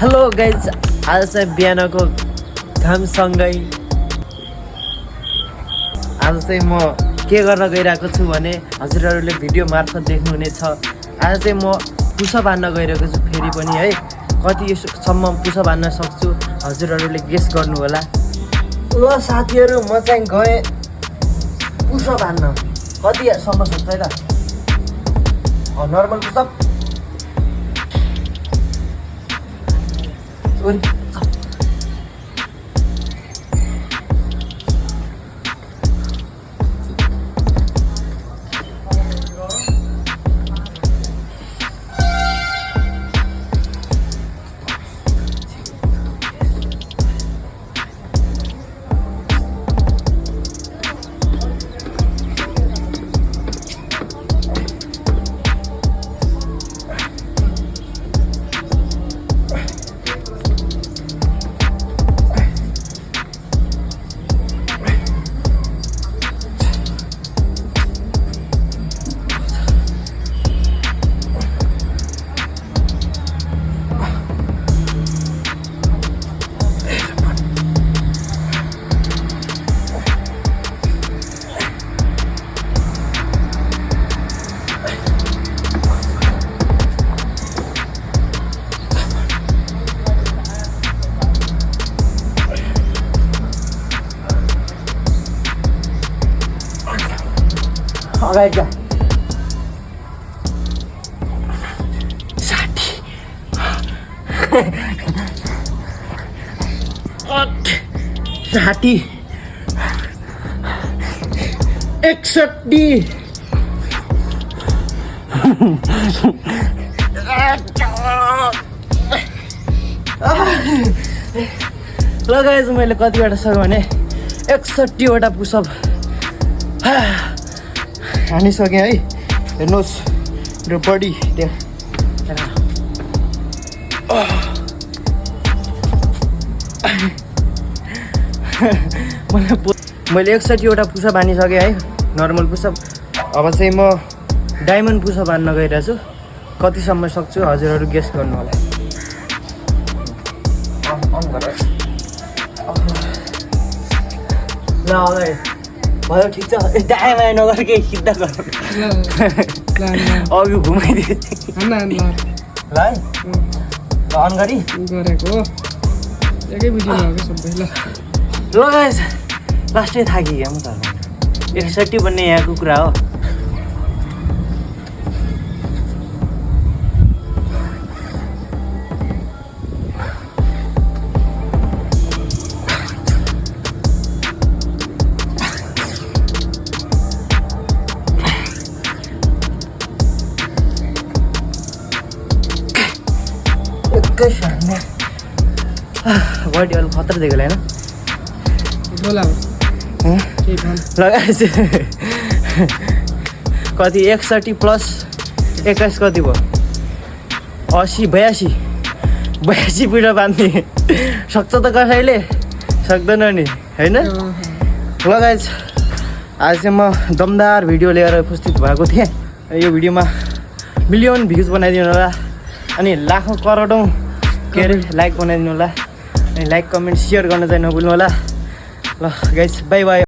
Hello guys, आज चाहिँ बिहानको घामसँगै आज चाहिँ म के गर्न गइरहेको छु भने हजुरहरूले भिडियो मार्फत देख्नुहुनेछ। आज चाहिँ म पुसअप हान्न गइरहेको छु फेरि पनि है। कतिसम्म पुसअप हान्न सक्छु हजुरहरूले गेस गर्नु होला। ल साथीहरू, म चाहिँ गएँ पुसअप हान्न। कतिसम्म सक्छ है त? नर्मल पुसअप अगाडि जा। 60 61 ल गाइज, मैले कतिवटा सक्यो भने 61 वटा पुसअप हानिसकेँ है। हेर्नुहोस् मेरो बडी त्यहाँ। मैले 61 वटा पुसअप हानिसकेँ है, नर्मल पुसअप। अब चाहिँ म डायमन्ड पुसअप हान्न गइरहेको छु। कतिसम्म सक्छु हजुरहरू गेस गर्नु होला। ल अगाडि भयो, ठिक छ। दायाँ बायाँ नगर, केही सिधा गर। अघि घुमाइदिए ल है। अन गरी गरेको एकै भिडियो भएको सबै। ल गाइस, लास्टै थाकियो म त। 61 भन्ने यहाँको कुरा हो। बडी अलिक खतरा दिएको होइन लगाएछ। कति 61 प्लस 21 कति भयो? 80 82 पिठो बाँध्ने सक्छ त कसैले? सक्दैन नि होइन। लगाएछ। आज चाहिँ म दमदार भिडियो लिएर उपस्थित भएको थिएँ। यो भिडियोमा मिलियन भ्युज बनाइदिनु होला अनि लाखौँ करोडौँ के अरे लाइक बनाइदिनु होला। अनि लाइक कमेन्ट सेयर गर्न चाहिँ नभुल्नु होला। ल गाइस, बाई बाई।